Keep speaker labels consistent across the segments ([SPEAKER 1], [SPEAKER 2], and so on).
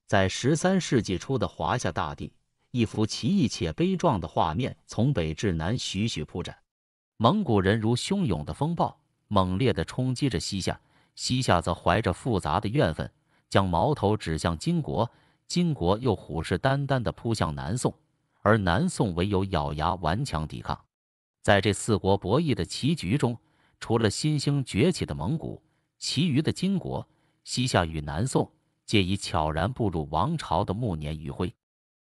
[SPEAKER 1] 在13世纪初的华夏大地，一幅奇异且悲壮的画面从北至南徐徐铺展。蒙古人如汹涌的风暴，猛烈地冲击着西夏，西夏则怀着复杂的怨愤，将矛头指向金国，金国又虎视眈眈地扑向南宋，而南宋唯有咬牙顽强抵抗。在这四国博弈的棋局中，除了新兴崛起的蒙古，其余的金国、西夏与南宋皆已悄然步入王朝的暮年余晖。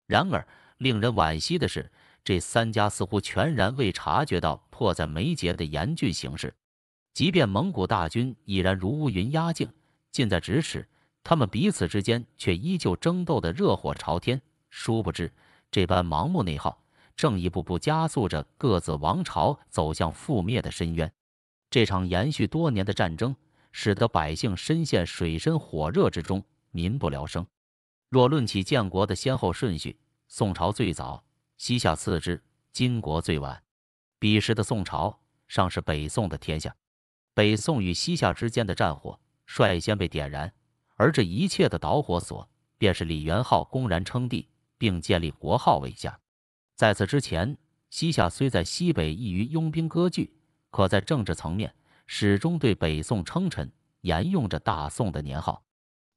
[SPEAKER 1] 然而，令人惋惜的是，这三家似乎全然未察觉到迫在眉睫的严峻形势。即便蒙古大军已然如乌云压境，近在咫尺，他们彼此之间却依旧争斗得热火朝天。殊不知，这般盲目内耗，正一步步加速着各自王朝走向覆灭的深渊。这场延续多年的战争，使得百姓深陷水深火热之中，民不聊生。若论起建国的先后顺序，宋朝最早，西夏次之，金国最晚。彼时的宋朝尚是北宋的天下，北宋与西夏之间的战火率先被点燃，而这一切的导火索便是李元昊公然称帝，并建立国号为夏。在此之前，西夏虽在西北易于拥兵割据，可在政治层面始终对北宋称臣，沿用着大宋的年号。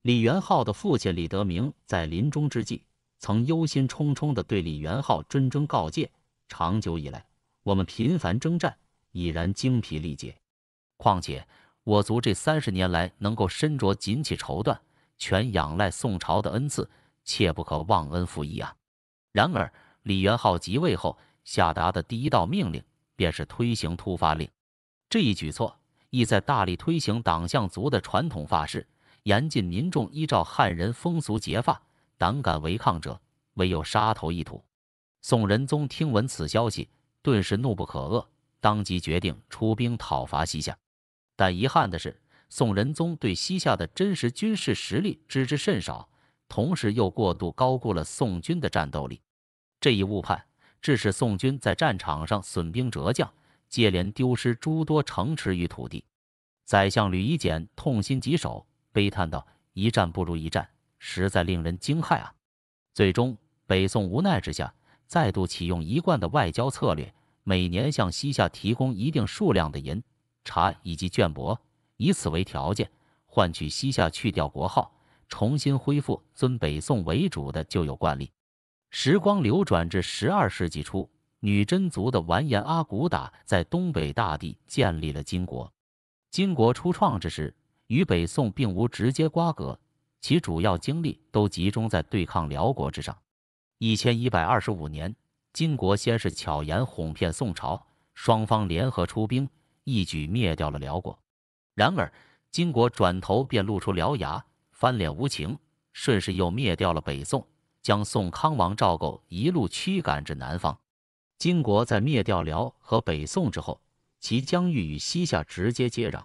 [SPEAKER 1] 李元昊的父亲李德明在临终之际，曾忧心忡忡地对李元昊谆谆告诫：长久以来，我们频繁征战，已然精疲力竭。况且我族这30年来能够身着锦旗绸缎，全仰赖宋朝的恩赐，切不可忘恩负义啊！然而，李元昊即位后下达的第一道命令便是推行突发令。这一举措意在大力推行党项族的传统发式，严禁民众依照汉人风俗结发，胆敢违抗者，唯有杀头一途。宋仁宗听闻此消息，顿时怒不可遏，当即决定出兵讨伐西夏。但遗憾的是，宋仁宗对西夏的真实军事实力知之甚少，同时又过度高估了宋军的战斗力。这一误判致使宋军在战场上损兵折将，接连丢失诸多城池与土地。宰相吕夷简痛心疾首，悲叹道：“一战不如一战，实在令人惊骇啊！”最终，北宋无奈之下，再度启用一贯的外交策略，每年向西夏提供一定数量的银、茶以及绢帛，以此为条件，换取西夏去掉国号，重新恢复尊北宋为主的旧有惯例。时光流转至12世纪初，女真族的完颜阿骨打在东北大地建立了金国。金国初创之时，与北宋并无直接瓜葛，其主要精力都集中在对抗辽国之上。1125年，金国先是巧言哄骗宋朝，双方联合出兵，一举灭掉了辽国。然而，金国转头便露出獠牙，翻脸无情，顺势又灭掉了北宋，将宋康王赵构一路驱赶至南方。金国在灭掉辽和北宋之后，其疆域与西夏直接接壤。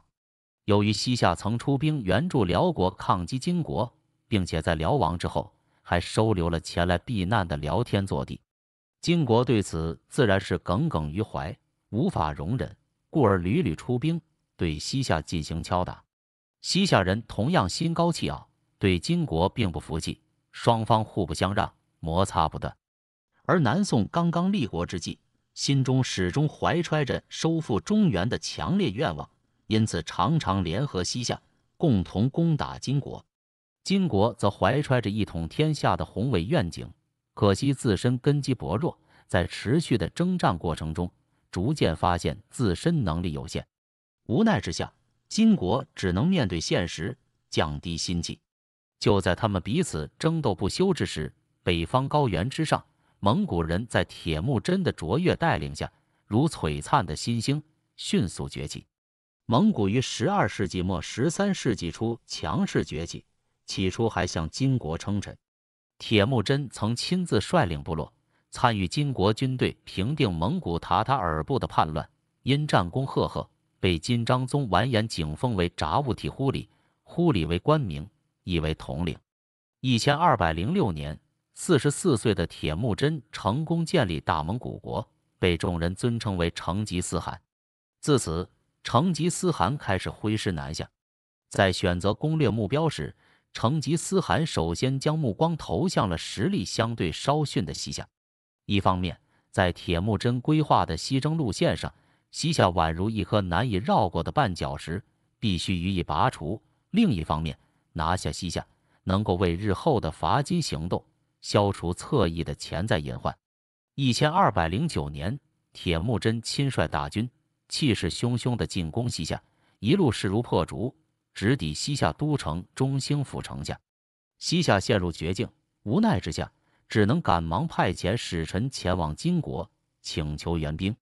[SPEAKER 1] 由于西夏曾出兵援助辽国抗击金国，并且在辽亡之后还收留了前来避难的辽天祚帝，金国对此自然是耿耿于怀，无法容忍，故而屡屡出兵对西夏进行敲打。西夏人同样心高气傲，对金国并不服气，双方互不相让，摩擦不断。而南宋刚刚立国之际，心中始终怀揣着收复中原的强烈愿望，因此常常联合西夏，共同攻打金国。金国则怀揣着一统天下的宏伟愿景，可惜自身根基薄弱，在持续的征战过程中，逐渐发现自身能力有限。无奈之下，金国只能面对现实，降低心气。就在他们彼此争斗不休之时，北方高原之上，蒙古人在铁木真的卓越带领下，如璀璨的新星，迅速崛起。蒙古于12世纪末13世纪初强势崛起，起初还向金国称臣。铁木真曾亲自率领部落参与金国军队平定蒙古塔塔尔部的叛乱，因战功赫赫，被金章宗完颜景封为札兀体忽里，忽里为官名，意为统领。1206年，44岁的铁木真成功建立大蒙古国，被众人尊称为成吉思汗。自此，成吉思汗开始挥师南下。在选择攻略目标时，成吉思汗首先将目光投向了实力相对稍逊的西夏。一方面，在铁木真规划的西征路线上，西夏宛如一颗难以绕过的绊脚石，必须予以拔除；另一方面，拿下西夏能够为日后的伐金行动消除侧翼的潜在隐患。1209年，铁木真亲率大军，气势汹汹地进攻西夏，一路势如破竹，直抵西夏都城中兴府城下。西夏陷入绝境，无奈之下，只能赶忙派遣使臣前往金国，请求援兵。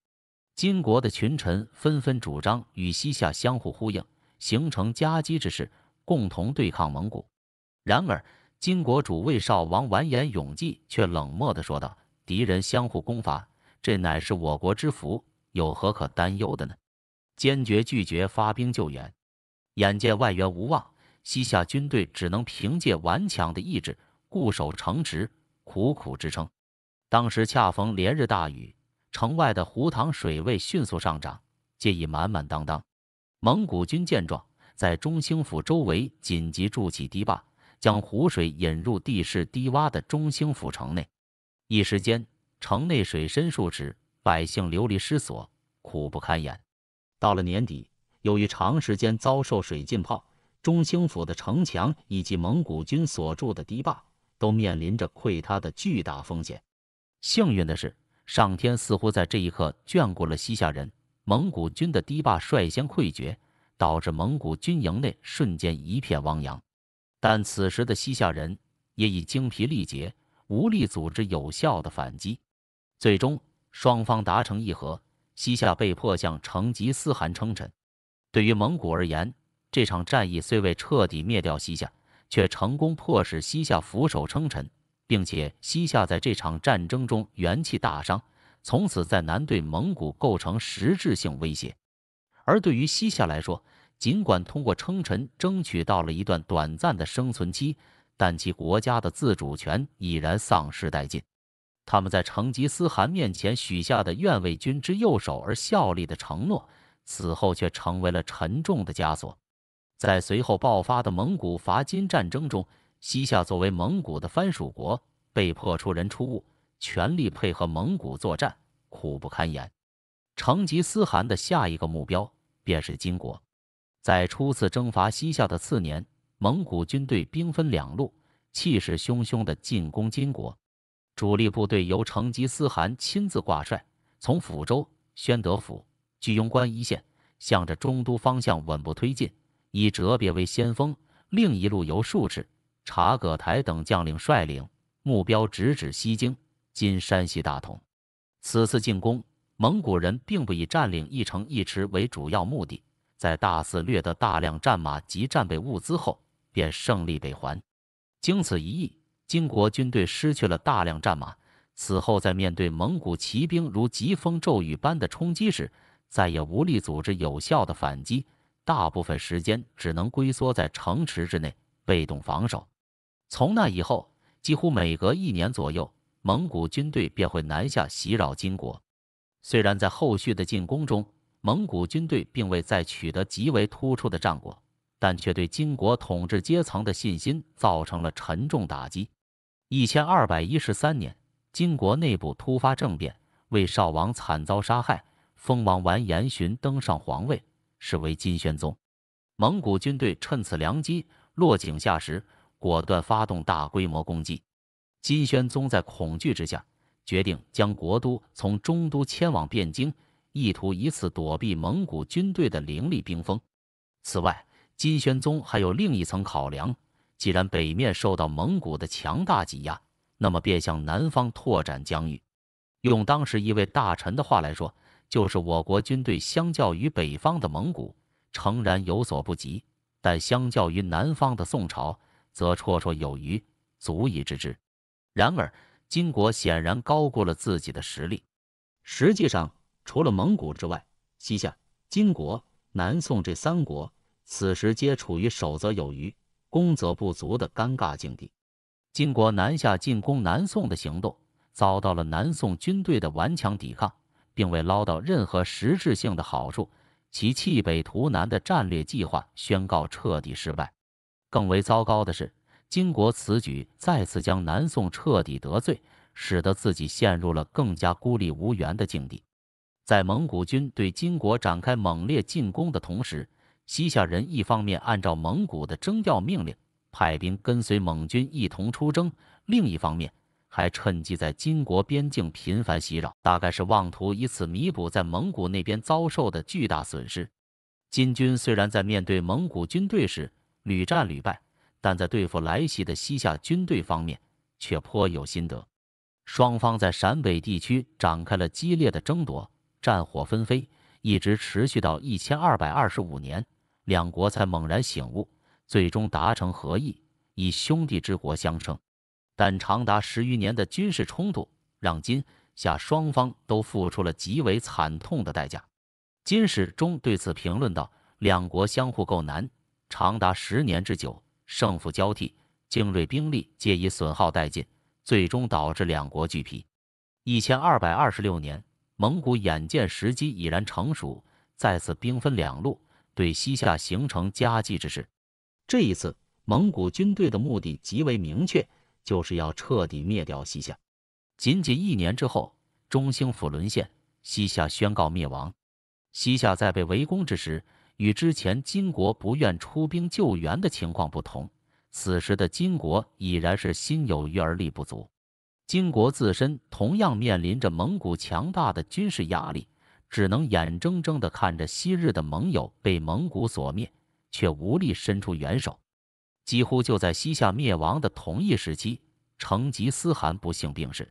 [SPEAKER 1] 金国的群臣纷纷主张与西夏相互呼应，形成夹击之势，共同对抗蒙古。然而，金国主魏少王完颜永济却冷漠地说道：“敌人相互攻伐，这乃是我国之福，有何可担忧的呢？”坚决拒绝发兵救援。眼见外援无望，西夏军队只能凭借顽强的意志固守城池，苦苦支撑。当时恰逢连日大雨，城外的湖塘水位迅速上涨，皆已满满当当。蒙古军见状，在中兴府周围紧急筑起堤坝，将湖水引入地势低洼的中兴府城内。一时间，城内水深数尺，百姓流离失所，苦不堪言。到了年底，由于长时间遭受水浸泡，中兴府的城墙以及蒙古军所筑的堤坝都面临着溃塌的巨大风险。幸运的是，上天似乎在这一刻眷顾了西夏人，蒙古军的堤坝率先溃决，导致蒙古军营内瞬间一片汪洋。但此时的西夏人也已精疲力竭，无力组织有效的反击。最终，双方达成议和，西夏被迫向成吉思汗称臣。对于蒙古而言，这场战役虽未彻底灭掉西夏，却成功迫使西夏俯首称臣，并且西夏在这场战争中元气大伤，从此再难对蒙古构成实质性威胁。而对于西夏来说，尽管通过称臣争取到了一段短暂的生存期，但其国家的自主权已然丧失殆尽。他们在成吉思汗面前许下的愿为君之右手而效力的承诺，此后却成为了沉重的枷锁。在随后爆发的蒙古伐金战争中，西夏作为蒙古的藩属国，被迫出人出物，全力配合蒙古作战，苦不堪言。成吉思汗的下一个目标便是金国。在初次征伐西夏的次年，蒙古军队兵分两路，气势汹汹地进攻金国。主力部队由成吉思汗亲自挂帅，从抚州、宣德府、居庸关一线，向着中都方向稳步推进，以哲别为先锋，另一路由术赤、察葛台等将领率领，目标直指西京（今山西大同）。此次进攻，蒙古人并不以占领一城一池为主要目的，在大肆掠得大量战马及战备物资后，便胜利北还。经此一役，金国军队失去了大量战马，此后在面对蒙古骑兵如疾风骤雨般的冲击时，再也无力组织有效的反击，大部分时间只能龟缩在城池之内，被动防守。从那以后，几乎每隔1年左右，蒙古军队便会南下袭扰金国。虽然在后续的进攻中，蒙古军队并未再取得极为突出的战果，但却对金国统治阶层的信心造成了沉重打击。1213年，金国内部突发政变，魏少王惨遭杀害，封王完颜询登上皇位，是为金宣宗。蒙古军队趁此良机，落井下石，果断发动大规模攻击。金宣宗在恐惧之下，决定将国都从中都迁往汴京，意图以此躲避蒙古军队的凌厉兵锋。此外，金宣宗还有另一层考量，既然北面受到蒙古的强大挤压，那么便向南方拓展疆域。用当时一位大臣的话来说，就是我国军队相较于北方的蒙古，诚然有所不及，但相较于南方的宋朝，则绰绰有余，足以制之。然而，金国显然高估了自己的实力。实际上，除了蒙古之外，西夏、金国、南宋这3国，此时皆处于守则有余，攻则不足的尴尬境地。金国南下进攻南宋的行动，遭到了南宋军队的顽强抵抗，并未捞到任何实质性的好处，其弃北图南的战略计划宣告彻底失败。更为糟糕的是，金国此举再次将南宋彻底得罪，使得自己陷入了更加孤立无援的境地。在蒙古军对金国展开猛烈进攻的同时，西夏人一方面按照蒙古的征调命令，派兵跟随蒙军一同出征，另一方面还趁机在金国边境频繁袭扰，大概是妄图以此弥补在蒙古那边遭受的巨大损失。金军虽然在面对蒙古军队时屡战屡败，但在对付来袭的西夏军队方面却颇有心得。双方在陕北地区展开了激烈的争夺，战火纷飞，一直持续到1225年，两国才猛然醒悟，最终达成和议，以兄弟之国相称。但长达10余年的军事冲突，让金夏双方都付出了极为惨痛的代价。金史中对此评论道：“两国相互构难，长达10年之久，胜负交替，精锐兵力皆已损耗殆尽，最终导致两国俱疲。1226年，蒙古眼见时机已然成熟，再次兵分两路，对西夏形成夹击之势。这一次，蒙古军队的目的极为明确，就是要彻底灭掉西夏。仅仅1年之后，中兴府沦陷，西夏宣告灭亡。西夏在被围攻之时，与之前金国不愿出兵救援的情况不同，此时的金国已然是心有余而力不足。金国自身同样面临着蒙古强大的军事压力，只能眼睁睁地看着昔日的盟友被蒙古所灭，却无力伸出援手。几乎就在西夏灭亡的同一时期，成吉思汗不幸病逝。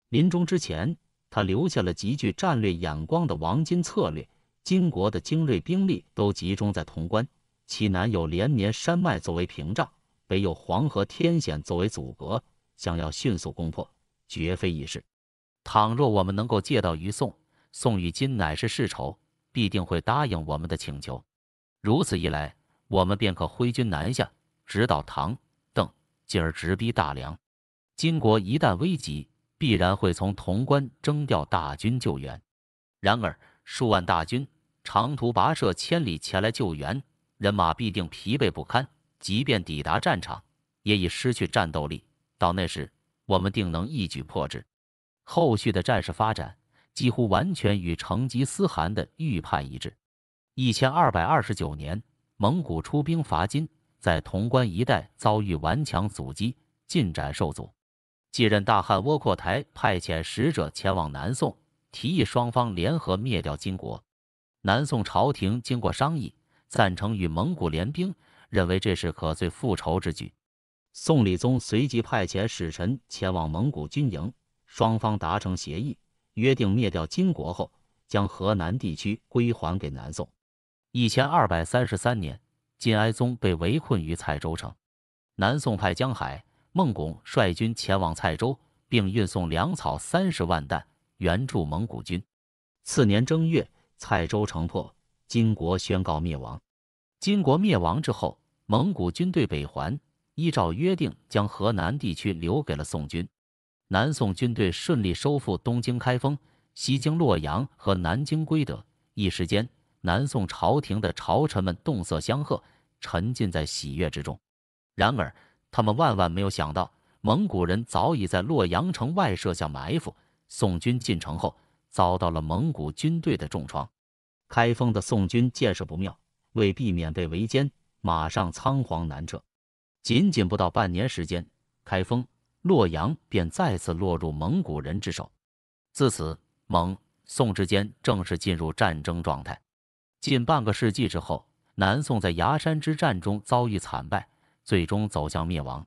[SPEAKER 1] 临终之前，他留下了极具战略眼光的黄金策略。金国的精锐兵力都集中在潼关，其南有连绵山脉作为屏障，北有黄河天险作为阻隔，想要迅速攻破，绝非易事。倘若我们能够借道于宋，宋与金乃是世仇，必定会答应我们的请求。如此一来，我们便可挥军南下，直捣唐、邓，进而直逼大梁。金国一旦危急，必然会从潼关征调大军救援。然而，数万大军长途跋涉千里前来救援，人马必定疲惫不堪，即便抵达战场，也已失去战斗力。到那时，我们定能一举破之。后续的战事发展几乎完全与成吉思汗的预判一致。1229年，蒙古出兵伐金，在潼关一带遭遇顽强阻击，进展受阻。继任大汗窝阔台派遣使者前往南宋，提议双方联合灭掉金国。南宋朝廷经过商议，赞成与蒙古联兵，认为这是可罪复仇之举。宋理宗随即派遣使臣前往蒙古军营，双方达成协议，约定灭掉金国后，将河南地区归还给南宋。1233年，金哀宗被围困于蔡州城，南宋派江海、孟拱率军前往蔡州，并运送粮草30万担援助蒙古军。次年正月，蔡州城破，金国宣告灭亡。金国灭亡之后，蒙古军队北还，依照约定将河南地区留给了宋军。南宋军队顺利收复东京开封、西京洛阳和南京归德，一时间，南宋朝廷的朝臣们动色相贺，沉浸在喜悦之中。然而，他们万万没有想到，蒙古人早已在洛阳城外设下埋伏。宋军进城后，遭到了蒙古军队的重创。开封的宋军见势不妙，为避免被围歼，马上仓皇南撤。仅仅不到半年时间，开封、洛阳便再次落入蒙古人之手。自此，蒙、宋之间正式进入战争状态。近半个世纪之后，南宋在崖山之战中遭遇惨败，最终走向灭亡。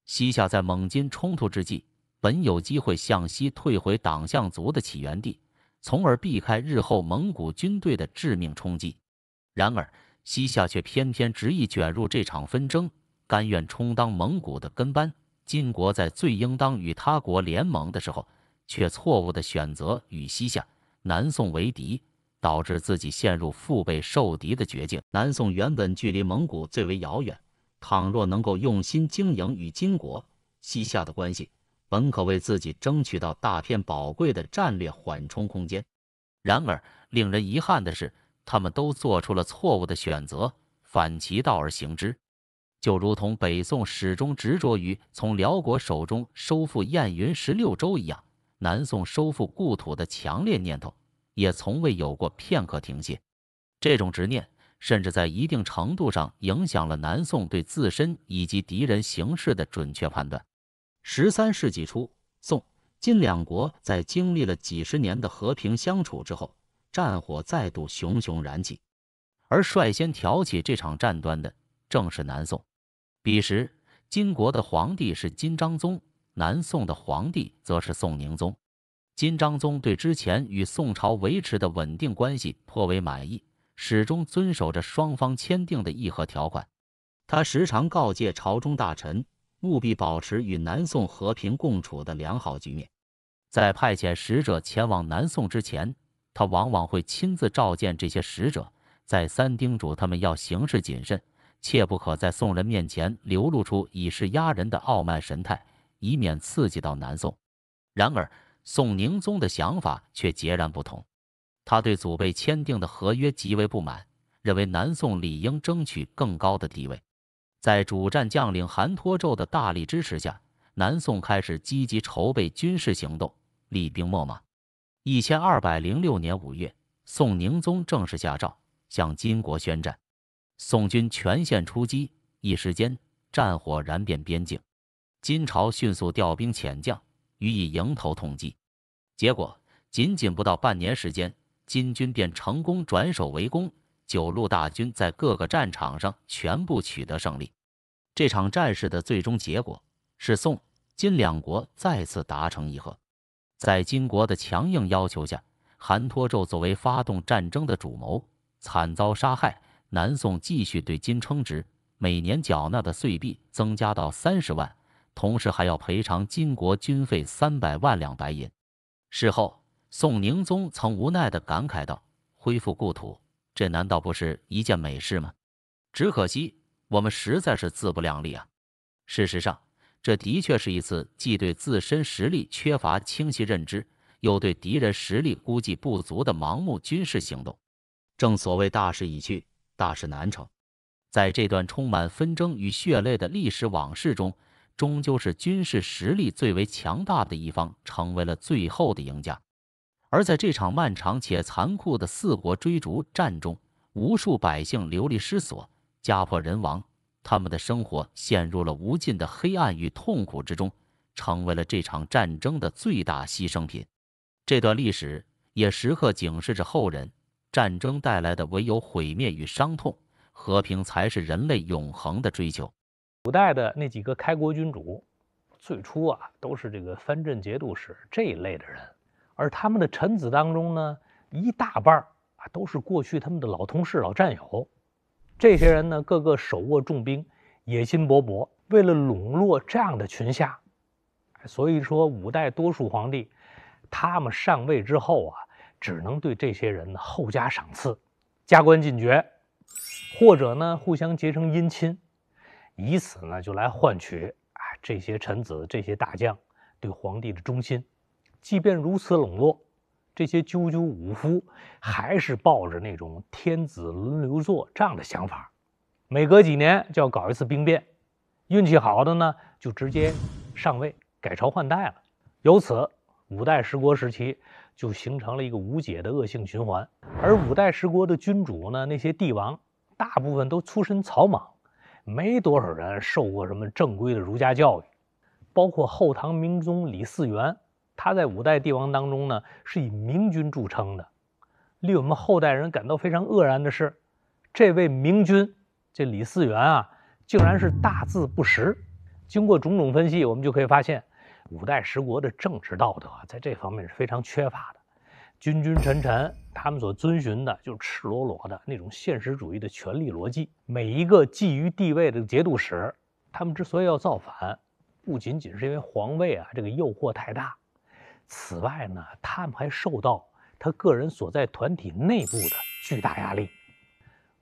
[SPEAKER 1] 西夏在蒙金冲突之际，本有机会向西退回党项族的起源地，从而避开日后蒙古军队的致命冲击。然而，西夏却偏偏执意卷入这场纷争，甘愿充当蒙古的跟班。金国在最应当与他国联盟的时候，却错误地选择与西夏、南宋为敌，导致自己陷入腹背受敌的绝境。南宋原本距离蒙古最为遥远，倘若能够用心经营与金国、西夏的关系，本可为自己争取到大片宝贵的战略缓冲空间。然而，令人遗憾的是，他们都做出了错误的选择，反其道而行之。就如同北宋始终执着于从辽国手中收复燕云16州一样，南宋收复故土的强烈念头也从未有过片刻停歇。这种执念甚至在一定程度上影响了南宋对自身以及敌人形势的准确判断。13世纪初，宋、金两国在经历了几十年的和平相处之后，战火再度熊熊燃起，而率先挑起这场战端的正是南宋。彼时，金国的皇帝是金章宗，南宋的皇帝则是宋宁宗。金章宗对之前与宋朝维持的稳定关系颇为满意，始终遵守着双方签订的议和条款。他时常告诫朝中大臣，务必保持与南宋和平共处的良好局面。在派遣使者前往南宋之前，他往往会亲自召见这些使者，再三叮嘱他们要行事谨慎，切不可在宋人面前流露出以势压人的傲慢神态，以免刺激到南宋。然而，宋宁宗的想法却截然不同。他对祖辈签订的合约极为不满，认为南宋理应争取更高的地位。在主战将领韩托胄的大力支持下，南宋开始积极筹备军事行动，厉兵秣马。1206年5月，宋宁宗正式下诏向金国宣战，宋军全线出击，一时间战火燃遍边境。金朝迅速调兵遣将，予以迎头痛击。结果仅不到半年时间，金军便成功转守为攻，9路大军在各个战场上全部取得胜利。这场战事的最终结果是宋、金两国再次达成议和。在金国的强硬要求下，韩托胄作为发动战争的主谋，惨遭杀害。南宋继续对金称职，每年缴纳的岁币增加到30万，同时还要赔偿金国军费300万两白银。事后，宋宁宗曾无奈地感慨道：“恢复故土，这难道不是一件美事吗？只可惜我们实在是自不量力啊！”事实上，这的确是一次既对自身实力缺乏清晰认知，又对敌人实力估计不足的盲目军事行动。正所谓大势已去，大事难成。在这段充满纷争与血泪的历史往事中，终究是军事实力最为强大的一方成为了最后的赢家。而在这场漫长且残酷的4国追逐战中，无数百姓流离失所，家破人亡，他们的生活陷入了无尽的黑暗与痛苦之中，成为了这场战争的最大牺牲品。这段历史也时刻警示着后人，战争带来的唯有毁灭与伤痛，和平才是人类永恒的追求。
[SPEAKER 2] 古代的那几个开国君主，最初啊都是这个藩镇节度使这一类的人，而他们的臣子当中呢，一大半啊都是过去他们的老同事、老战友。这些人呢，个个手握重兵，野心勃勃，为了笼络这样的群下，所以说五代多数皇帝，他们上位之后啊，只能对这些人呢厚加赏赐，加官进爵，或者呢互相结成姻亲，以此呢就来换取这些臣子、这些大将对皇帝的忠心。即便如此笼络，这些赳赳武夫还是抱着那种天子轮流坐这样的想法，每隔几年就要搞一次兵变，运气好的呢就直接上位改朝换代了。由此五代十国时期就形成了一个无解的恶性循环。而五代十国的君主呢，那些帝王大部分都出身草莽，没多少人受过什么正规的儒家教育。包括后唐明宗李嗣源，他在五代帝王当中呢是以明君著称的。令我们后代人感到非常愕然的是，这位明君这李嗣源啊，竟然是大字不识。经过种种分析，我们就可以发现，五代十国的政治道德在这方面是非常缺乏的。君君臣臣，他们所遵循的就是赤裸裸的那种现实主义的权力逻辑。每一个觊觎帝位的节度使，他们之所以要造反，不仅仅是因为皇位这个诱惑太大，此外呢，他们还受到他个人所在团体内部的巨大压力。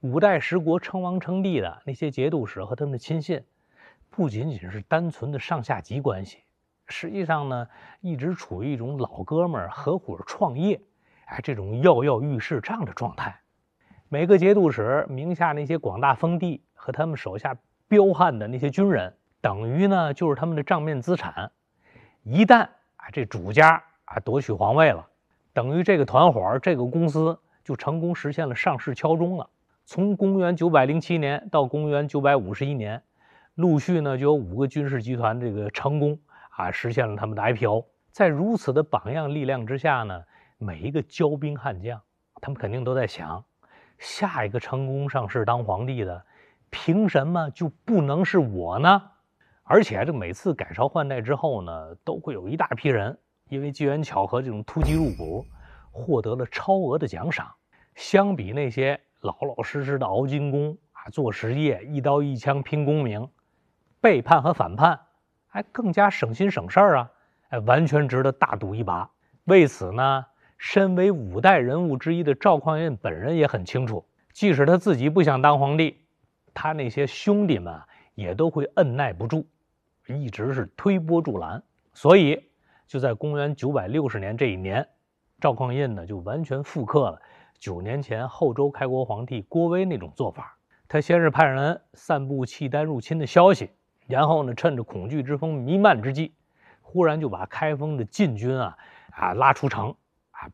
[SPEAKER 2] 五代十国称王称帝的那些节度使和他们的亲信，不仅仅是单纯的上下级关系，实际上呢，一直处于一种老哥们儿合伙创业，这种跃跃欲试这样的状态。每个节度使名下那些广大封地和他们手下彪悍的那些军人，等于呢就是他们的账面资产。一旦这主家夺取皇位了，等于这个团伙这个公司就成功实现了上市敲钟了。从公元907年到公元951年，陆续呢就有5个军事集团这个成功实现了他们的 IPO。在如此的榜样力量之下呢，每一个骄兵悍将，他们肯定都在想，下一个成功上市当皇帝的，凭什么就不能是我呢？而且这每次改朝换代之后呢，都会有一大批人因为机缘巧合这种突击入股，获得了超额的奖赏。相比那些老老实实的熬金工做实业，一刀一枪拼功名，背叛和反叛还更加省心省事儿啊！完全值得大赌一把。为此呢，身为5代人物之一的赵匡胤本人也很清楚，即使他自己不想当皇帝，他那些兄弟们也都会按耐不住，一直是推波助澜。所以就在公元960年这一年，赵匡胤呢就完全复刻了9年前后周开国皇帝郭威那种做法。他先是派人散布契丹入侵的消息，然后呢趁着恐惧之风弥漫之际，忽然就把开封的禁军拉出城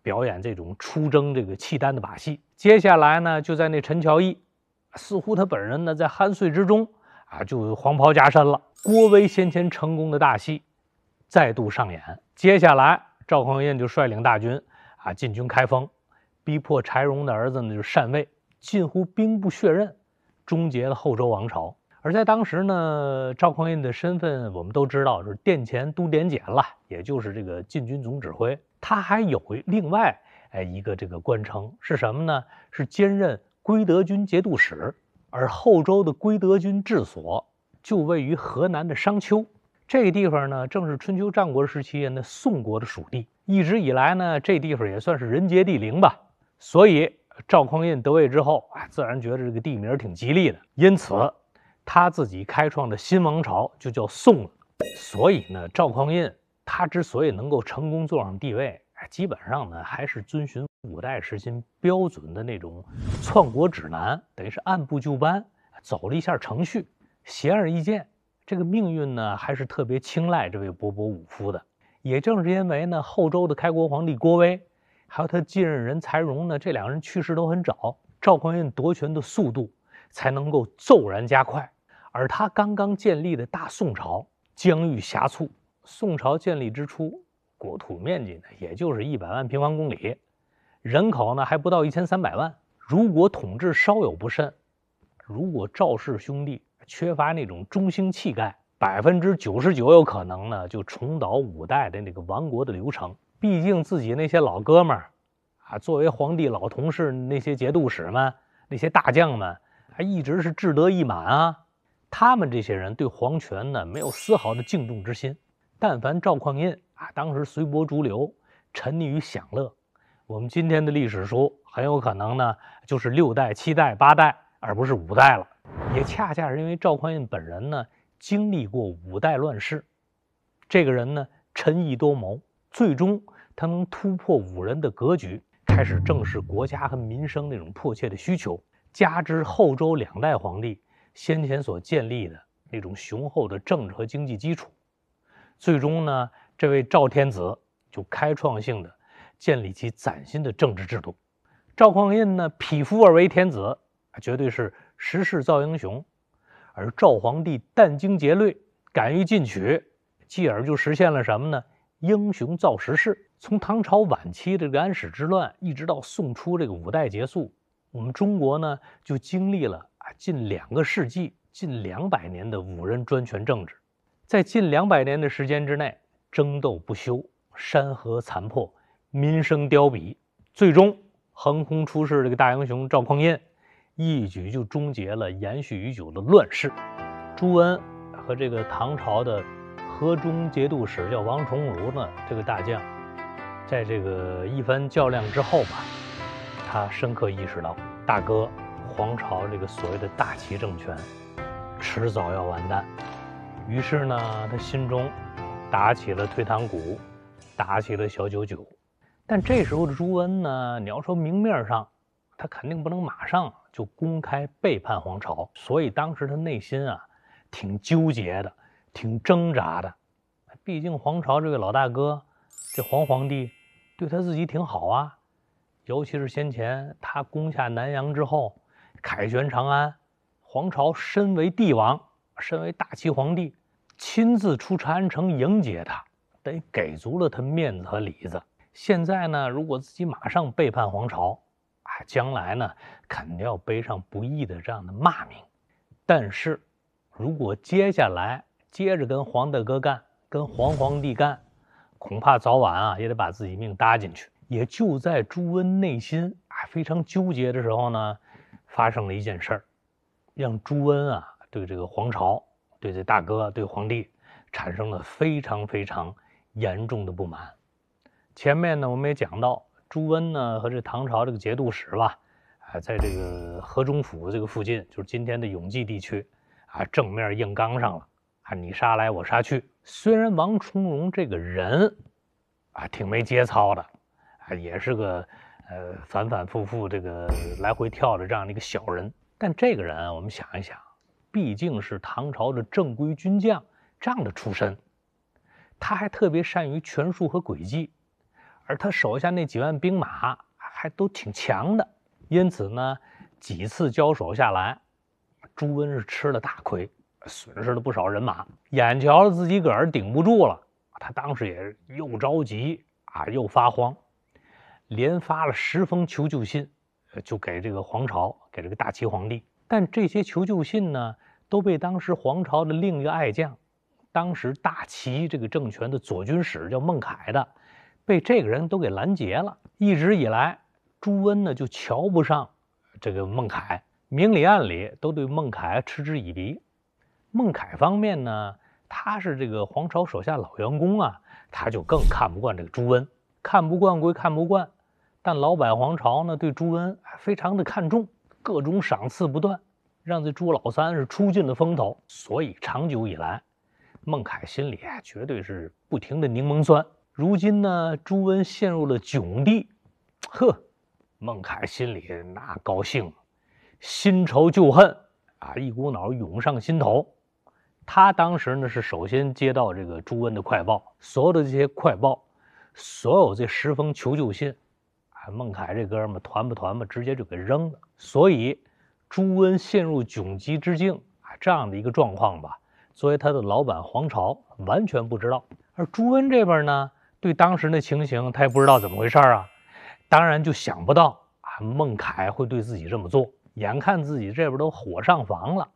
[SPEAKER 2] 表演这种出征这个契丹的把戏。接下来呢，就在那陈桥驿，似乎他本人呢在酣睡之中就黄袍加身了。郭威先前成功的大戏再度上演。接下来赵匡胤就率领大军进军开封，逼迫柴荣的儿子呢就禅位，近乎兵不血刃，终结了后周王朝。而在当时呢，赵匡胤的身份我们都知道是殿前都点检了，也就是这个禁军总指挥。他还有另外一个这个官称是什么呢？是兼任归德军节度使。而后周的归德军治所就位于河南的商丘，这个地方呢正是春秋战国时期那宋国的属地。一直以来呢，这地方也算是人杰地灵吧。所以赵匡胤得位之后自然觉得这个地名挺吉利的，因此他自己开创的新王朝就叫宋了。所以呢，赵匡胤他之所以能够成功坐上帝位，基本上呢还是遵循5代时期标准的那种篡国指南，等于是按部就班走了一下程序。显而易见，这个命运呢还是特别青睐这位勃勃武夫的。也正是因为呢后周的开国皇帝郭威还有他继任人柴荣呢，这2人去世都很早，赵匡胤夺权的速度才能够骤然加快。而他刚刚建立的大宋朝疆域狭促，宋朝建立之初，国土面积呢也就是100万平方公里，人口呢还不到1300万。如果统治稍有不慎，如果赵氏兄弟缺乏那种中兴气概，99%有可能呢就重蹈5代的那个亡国的流程。毕竟自己那些老哥们儿作为皇帝老同事，那些节度使们，那些大将们一直是志得意满他们这些人对皇权呢没有丝毫的敬重之心。但凡赵匡胤当时随波逐流，沉溺于享乐，我们今天的历史书很有可能呢就是6代、7代、8代，而不是5代了。也恰恰是因为赵匡胤本人呢经历过5代乱世，这个人呢沉毅多谋，最终他能突破5人的格局，开始正视国家和民生那种迫切的需求。加之后周2代皇帝先前所建立的那种雄厚的政治和经济基础，最终呢，这位赵天子就开创性的建立起崭新的政治制度。赵匡胤呢，匹夫而为天子，绝对是时势造英雄。而赵皇帝殚精竭虑，敢于进取，继而就实现了什么呢？英雄造时势。从唐朝晚期这个安史之乱，一直到宋初这个5代结束，我们中国呢就经历了近2个世纪、近200年的5人专权政治。在近200年的时间之内，争斗不休，山河残破，民生凋敝，最终横空出世这个大英雄赵匡胤一举就终结了延续已久的乱世。朱温和这个唐朝的河中节度使叫王崇儒呢，这个大将，在这个一番较量之后吧，他深刻意识到，大哥，皇朝这个所谓的大齐政权迟早要完蛋。于是呢，他心中打起了退堂鼓，打起了小九九。但这时候的朱温呢，你要说明面上，他肯定不能马上就公开背叛皇朝，所以当时他内心挺纠结的，挺挣扎的。毕竟黄巢这位老大哥，这黄皇帝对他自己挺好啊，尤其是先前他攻下南阳之后，凯旋长安，黄巢身为帝王，身为大齐皇帝，亲自出长安城迎接他，等于给足了他面子和里子。现在呢，如果自己马上背叛黄巢，将来呢肯定要背上不义的这样的骂名。但是，如果接下来接着跟黄大哥干，跟黄皇帝干，恐怕早晚也得把自己命搭进去。也就在朱温内心非常纠结的时候呢，发生了一件事儿，让朱温对这个黄巢，对这大哥，对皇帝产生了非常非常严重的不满。前面呢我们也讲到，朱温呢和这唐朝这个节度使吧，在这个河中府这个附近，就是今天的永济地区正面硬刚上了你杀来我杀去。虽然王重荣这个人挺没节操的也是个反反复复这个来回跳的这样的一个小人，但这个人我们想一想，毕竟是唐朝的正规军将这样的出身，他还特别善于权术和诡计，而他手下那几万兵马还都挺强的，因此呢，几次交手下来，朱温是吃了大亏，损失了不少人马。眼瞧着自己个儿顶不住了，他当时也又着急又发慌，连发了10封求救信，就给这个黄巢，给这个大齐皇帝。但这些求救信呢，都被当时黄巢的另一个爱将，当时大齐这个政权的左军使叫孟凯的，被这个人都给拦截了。一直以来，朱温呢就瞧不上这个孟凯，明里暗里都对孟凯嗤之以鼻。孟凯方面呢，他是这个黄巢手下老员工他就更看不惯这个朱温。看不惯归看不惯，但老百黄巢呢对朱温非常的看重，各种赏赐不断，让这朱老三是出尽了风头。所以长久以来，孟凯心里绝对是不停的柠檬酸。如今呢，朱温陷入了窘地，孟凯心里那高兴，新仇旧恨一股脑涌上心头。他当时呢是首先接到这个朱温的快报，所有的这些快报，所有这10封求救信孟凯这哥们团吧直接就给扔了。所以朱温陷入窘急之境这样的一个状况吧，作为他的老板黄巢完全不知道。而朱温这边呢，对当时的情形他也不知道怎么回事当然就想不到孟凯会对自己这么做。眼看自己这边都火上房了，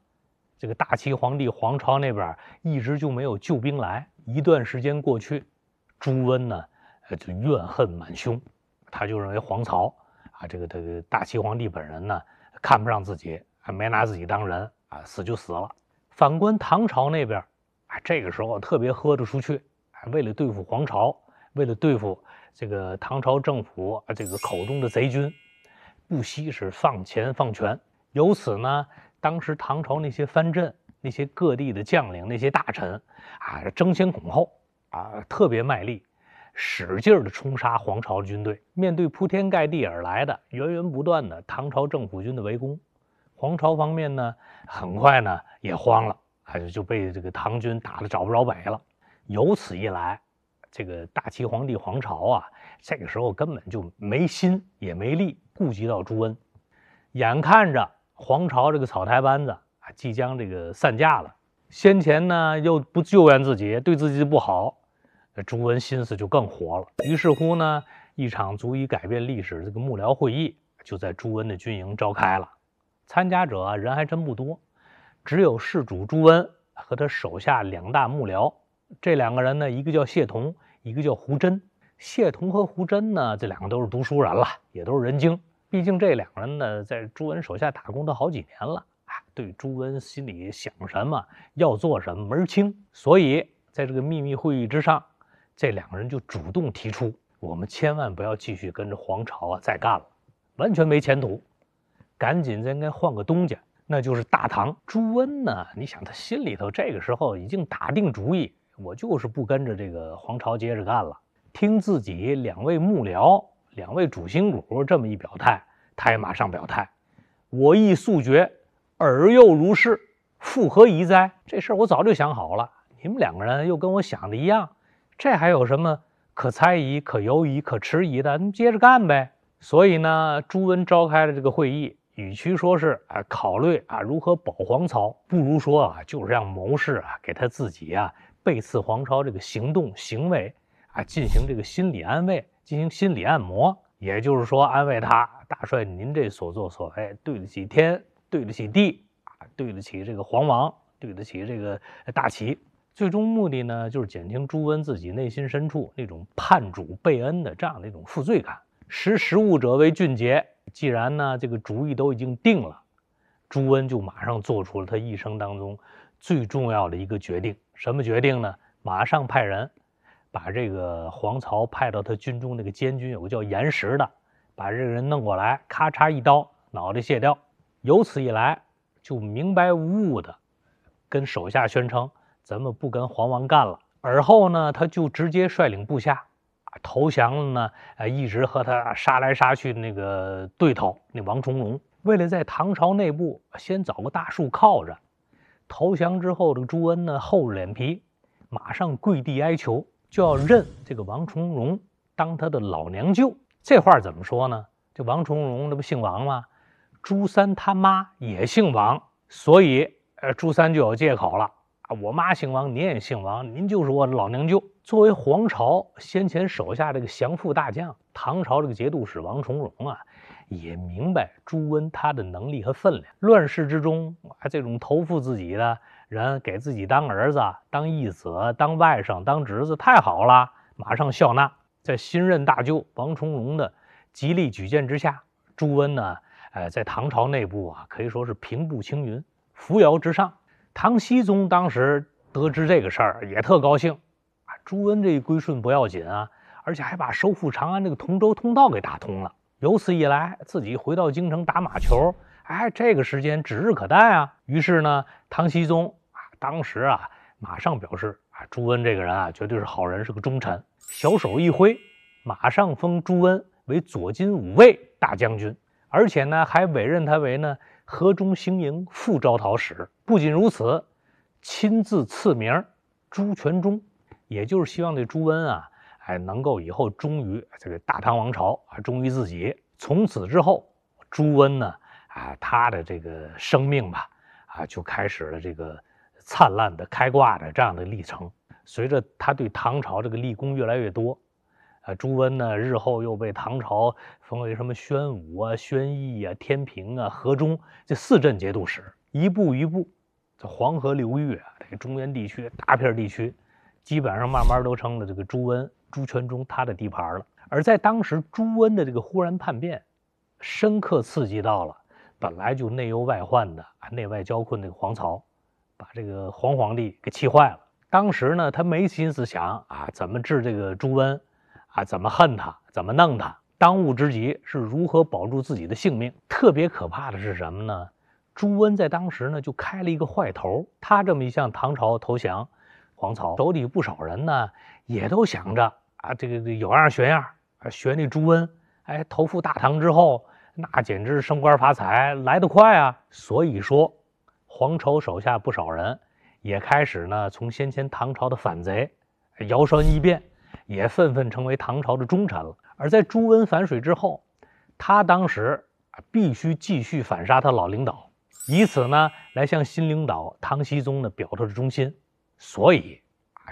[SPEAKER 2] 这个大齐皇帝黄巢那边一直就没有救兵来。一段时间过去，朱温呢就怨恨满胸，他就认为黄巢这个大齐皇帝本人呢看不上自己，没拿自己当人死就死了。反观唐朝那边这个时候特别喝得出去，为了对付黄巢，为了对付这个唐朝政府这个口中的贼军，不惜是放钱放权。由此呢，当时唐朝那些藩镇，那些各地的将领，那些大臣争先恐后特别卖力，使劲的冲杀黄巢军队。面对铺天盖地而来的源源不断的唐朝政府军的围攻，黄巢方面呢很快呢也慌了，就被这个唐军打得找不着北了。由此一来，这个大齐皇帝黄巢这个时候根本就没心也没力顾及到朱温。眼看着黄巢这个草台班子即将这个散架了，先前呢又不救援自己，对自己不好，朱温心思就更活了。于是乎呢，一场足以改变历史这个幕僚会议就在朱温的军营召开了。参加者人还真不多，只有事主朱温和他手下2大幕僚。这2个人呢，一个叫谢同，一个叫胡真。谢同和胡真呢，这2个都是读书人了，也都是人精。毕竟这2个人呢，在朱温手下打工都好几年了，对朱温心里想什么，要做什么门清。所以在这个秘密会议之上，这2个人就主动提出，我们千万不要继续跟着黄巢再干了，完全没前途，赶紧再应该换个东家，那就是大唐。朱温呢，你想他心里头这个时候已经打定主意，我就是不跟着这个黄巢接着干了。听自己2位幕僚、2位主心骨这么一表态，他也马上表态，我意速决，尔又如是。复何宜哉？这事儿我早就想好了，你们2个人又跟我想的一样，这还有什么可猜疑、可犹疑、可迟疑的？你接着干呗。所以呢，朱温召开了这个会议，与其说是考虑如何保黄巢，不如说就是让谋士给他自己背刺黄巢这个行动行为进行这个心理安慰，进行心理按摩。也就是说，安慰他，大帅您这所作所为，对得起天，对得起地对得起这个黄王，对得起这个大齐。最终目的呢，就是减轻朱温自己内心深处那种叛主背恩的这样的一种负罪感。识时务者为俊杰，既然呢这个主意都已经定了，朱温就马上做出了他一生当中最重要的一个决定。什么决定呢？马上派人把这个黄巢派到他军中那个监军，有个叫严实的，把这个人弄过来，咔嚓一刀，脑袋卸掉。由此一来，就明白无误的跟手下宣称，咱们不跟黄王干了。而后呢，他就直接率领部下投降了呢，一直和他杀来杀去的那个对头那王重荣。为了在唐朝内部先找个大树靠着，投降之后，这个朱温呢厚着脸皮，马上跪地哀求，就要认这个王重荣当他的老娘舅。这话怎么说呢？这王重荣这不姓王吗？朱三他妈也姓王，所以朱三就有借口了我妈姓王，您也姓王，您就是我的老娘舅。作为黄巢先前手下这个降附大将，唐朝这个节度使王重荣也明白朱温他的能力和分量。乱世之中这种投附自己的人，给自己当儿子、当义子、当外甥、当侄子，太好了，马上笑纳。在新任大舅王重荣的极力举荐之下，朱温呢，在唐朝内部可以说是平步青云，扶摇直上。唐僖宗当时得知这个事儿也特高兴朱温这一归顺不要紧而且还把收复长安这个同州通道给打通了。由此一来，自己回到京城打马球，这个时间指日可待于是呢，唐僖宗当时马上表示朱温这个人绝对是好人，是个忠臣。小手一挥，马上封朱温为左金吾卫大将军，而且呢还委任他为呢河中行营副招讨使。不仅如此，亲自赐名朱全忠，也就是希望这朱温能够以后忠于这个大唐王朝忠于自己。从此之后，朱温呢他的这个生命吧就开始了这个灿烂的开挂的这样的历程。随着他对唐朝这个立功越来越多朱温呢日后又被唐朝封为什么宣武宣义天平河中这4镇节度使。一步一步，这黄河流域这个中原地区大片地区基本上慢慢都成了这个朱温朱全忠他的地盘了。而在当时，朱温的这个忽然叛变深刻刺激到了本来就内忧外患的内外交困这个黄巢，把这个黄皇帝给气坏了。当时呢他没心思想怎么治这个朱温怎么恨他，怎么弄他。当务之急是如何保住自己的性命。特别可怕的是什么呢？朱温在当时呢就开了一个坏头，他这么一向唐朝投降黄巢，手底不少人呢也都想着这个有样学样学那朱温，投附大唐之后那简直升官发财来得快所以说黄巢手下不少人也开始呢从先前唐朝的反贼摇身一变，也纷纷成为唐朝的忠臣了。而在朱温反水之后，他当时必须继续反杀他老领导，以此呢来向新领导唐僖宗呢表他的忠心。所以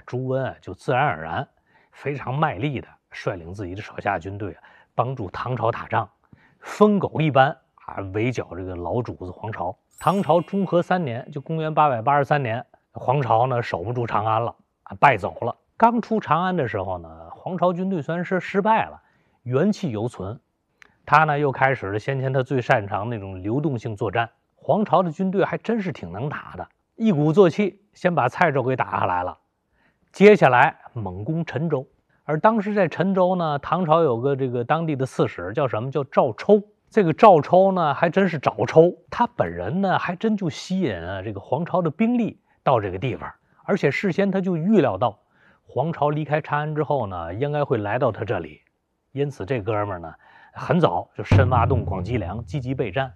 [SPEAKER 2] 朱温就自然而然非常卖力的率领自己的手下军队帮助唐朝打仗，疯狗一般围剿这个老主子黄巢。唐朝中和3年，就公元883年，黄巢呢守不住长安了败走了。刚出长安的时候呢，黄巢军队虽然是失败了，元气犹存。他呢又开始了先前他最擅长那种流动性作战。黄巢的军队还真是挺能打的，一鼓作气先把蔡州给打下来了，接下来猛攻陈州。而当时在陈州呢，唐朝有个这个当地的刺史叫什么，叫赵抽。这个赵抽呢还真是找抽，他本人呢还真就吸引这个黄巢的兵力到这个地方，而且事先他就预料到黄巢离开长安之后呢应该会来到他这里，因此这哥们呢很早就深挖洞广积粮，积极备战，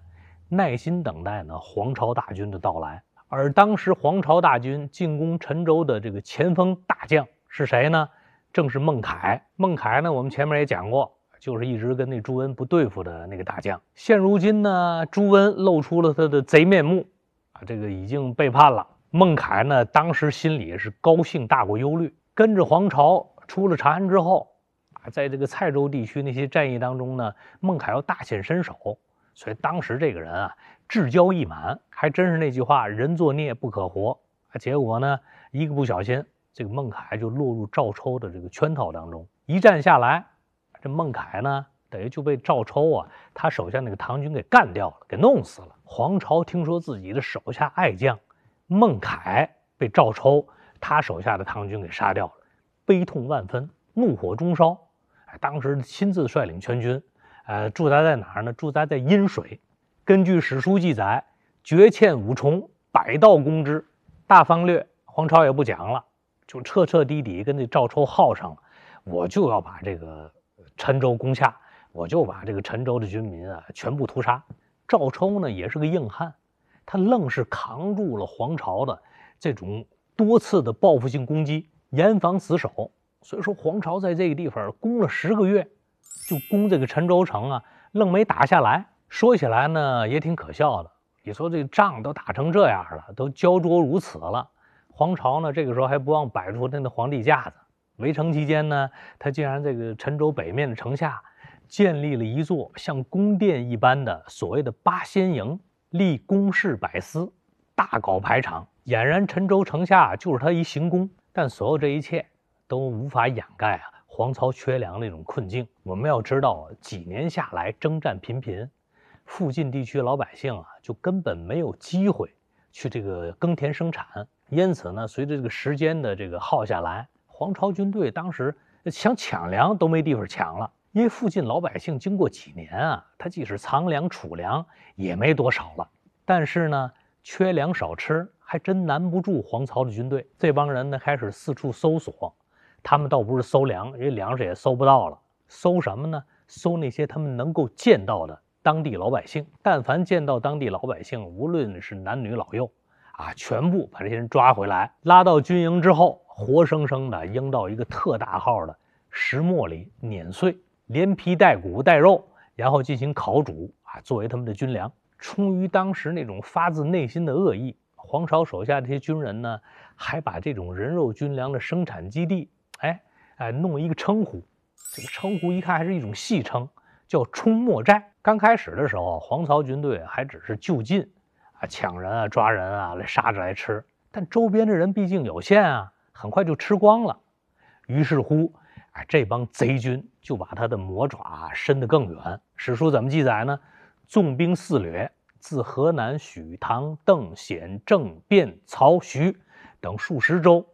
[SPEAKER 2] 耐心等待呢黄巢大军的到来。而当时黄巢大军进攻陈州的这个前锋大将是谁呢？正是孟恺。孟恺呢，我们前面也讲过，就是一直跟那朱温不对付的那个大将。现如今呢，朱温露出了他的贼面目这个已经背叛了。孟恺呢，当时心里是高兴大过忧虑，跟着黄巢出了长安之后在这个蔡州地区那些战役当中呢，孟恺要大显身手，所以当时这个人志骄意满，还真是那句话，人作孽不可活结果呢，一个不小心，这个孟恺就落入赵抽的这个圈套当中。一战下来，这孟恺呢，等于就被赵抽他手下那个唐军给干掉了，给弄死了。黄巢听说自己的手下爱将孟恺被赵抽他手下的唐军给杀掉了，悲痛万分，怒火中烧。当时亲自率领全军，驻扎在哪儿呢？驻扎在阴水。根据史书记载，绝堑五重，百道攻之。大方略黄巢也不讲了，就彻彻底底跟这赵抽耗上了。我就要把这个陈州攻下，我就把这个陈州的军民全部屠杀。赵抽呢也是个硬汉，他愣是扛住了黄巢的这种多次的报复性攻击，严防死守。所以说黄巢在这个地方攻了10个月，就攻这个陈州城愣没打下来。说起来呢也挺可笑的，你说这仗都打成这样了，都焦灼如此了，黄巢呢这个时候还不忘摆出他的皇帝架子。围城期间呢，他竟然这个陈州北面的城下建立了一座像宫殿一般的所谓的八仙营，立宫室百司，大搞排场，俨然陈州城下就是他一行宫。但所有这一切都无法掩盖黄巢缺粮的一种困境。我们要知道，几年下来征战频频，附近地区老百姓就根本没有机会去这个耕田生产。因此呢，随着这个时间的这个耗下来，黄巢军队当时想抢粮都没地方抢了。因为附近老百姓经过几年他即使藏粮储粮也没多少了。但是呢，缺粮少吃还真难不住黄巢的军队。这帮人呢开始四处搜索，他们倒不是搜粮，因为粮食也搜不到了。搜什么呢？搜那些他们能够见到的当地老百姓。但凡见到当地老百姓，无论是男女老幼全部把这些人抓回来，拉到军营之后，活生生的扔到一个特大号的石磨里碾碎，连皮带骨带肉，然后进行烤煮作为他们的军粮。出于当时那种发自内心的恶意，黄巢手下这些军人呢，还把这种人肉军粮的生产基地弄一个称呼。这个称呼一看还是一种戏称，叫冲磨寨。刚开始的时候，黄巢军队还只是就近抢人抓人来杀着来吃，但周边的人毕竟有限很快就吃光了。于是乎这帮贼军就把他的魔爪伸得更远。史书怎么记载呢？纵兵4掠，自河南许唐邓显郑卞曹徐等数十州，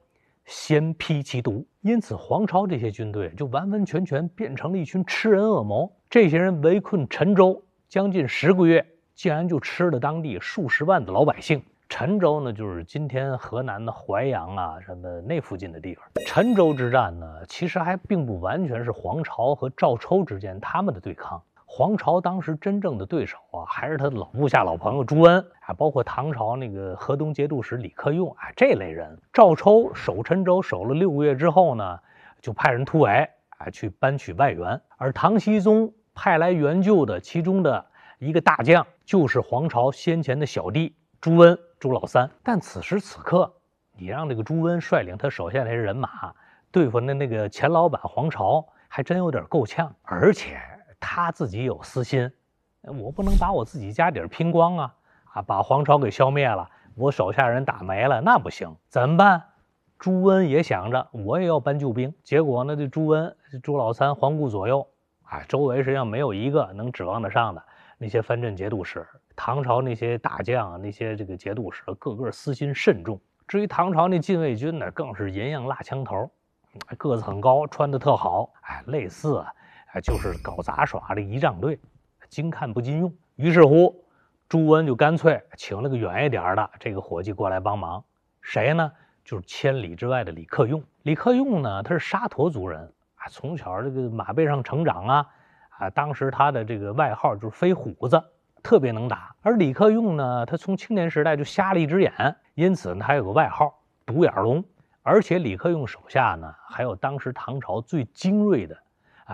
[SPEAKER 2] 先辟其毒。因此黄巢这些军队就完完全全变成了一群吃人恶魔。这些人围困陈州将近10个月，竟然就吃了当地数十万的老百姓。陈州呢，就是今天河南的淮阳什么那附近的地方。陈州之战呢，其实还并不完全是黄巢和赵抽之间他们的对抗。黄巢当时真正的对手还是他的老部下老朋友朱温包括唐朝那个河东节度使李克用这类人。赵抽守陈州守了6个月之后呢，就派人突围去搬取外援。而唐僖宗派来援救的其中的一个大将，就是黄巢先前的小弟朱温，朱老三。但此时此刻，你让这个朱温率领他手下那些人马对付那个钱老板黄巢，还真有点够呛。而且他自己有私心，我不能把我自己家底儿拼光把黄巢给消灭了，我手下人打没了，那不行，怎么办？朱温也想着我也要搬救兵。结果呢，这朱温朱老三环顾左右周围实际上没有一个能指望得上的那些藩镇节度使。唐朝那些大将那些这个节度使个个私心甚重。至于唐朝那禁卫军呢，更是银样蜡枪头，个子很高，穿得特好类似就是搞杂耍的仪仗队，经看不禁用。于是乎朱温就干脆请了个远一点的这个伙计过来帮忙。谁呢？就是千里之外的李克用。李克用呢，他是沙陀族人从小这个马背上成长当时他的这个外号就是飞虎子。特别能打。而李克用呢，他从青年时代就瞎了一只眼，因此呢，他有个外号独眼龙。而且李克用手下呢，还有当时唐朝最精锐的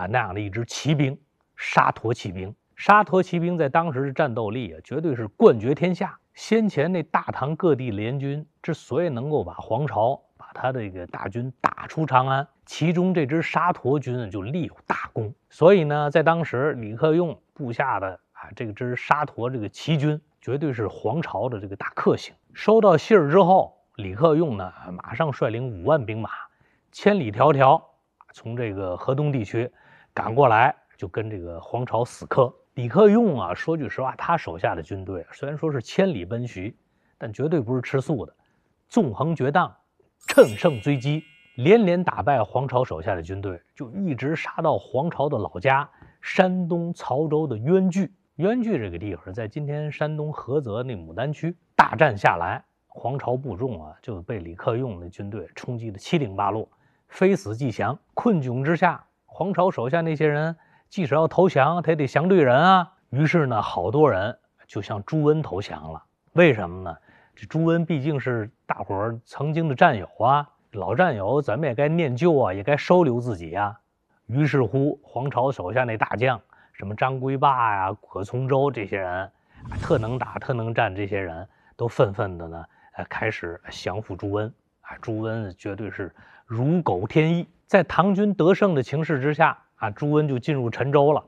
[SPEAKER 2] 那样的一支骑兵——沙陀骑兵。沙陀骑兵在当时的战斗力绝对是冠绝天下。先前那大唐各地联军之所以能够把黄巢把他这个大军打出长安，其中这支沙陀军就立有大功。所以呢，在当时李克用部下的这支沙陀这个骑军，绝对是黄巢的这个大克星。收到信儿之后，李克用呢，马上率领5万兵马，千里迢迢从这个河东地区赶过来，就跟这个黄巢死磕。李克用说句实话，他手下的军队虽然说是千里奔袭，但绝对不是吃素的，纵横绝荡，乘胜追击，连连打败黄巢手下的军队，就一直杀到黄巢的老家山东曹州的冤聚。冤聚这个地方在今天山东菏泽那牡丹区。大战下来，黄巢部众就被李克用的军队冲击得七零八落，非死即降。困窘之下，黄巢手下那些人即使要投降，他也得降对人啊。于是呢，好多人就向朱温投降了。为什么呢？这朱温毕竟是大伙儿曾经的战友啊，老战友咱们也该念旧啊，也该收留自己呀。于是乎，黄巢手下那大将，什么张归霸呀、葛从周这些人，特能打、特能战，这些人都愤愤的呢，开始降服朱温。朱温绝对是如狗添翼。在唐军得胜的情势之下，朱温就进入陈州了。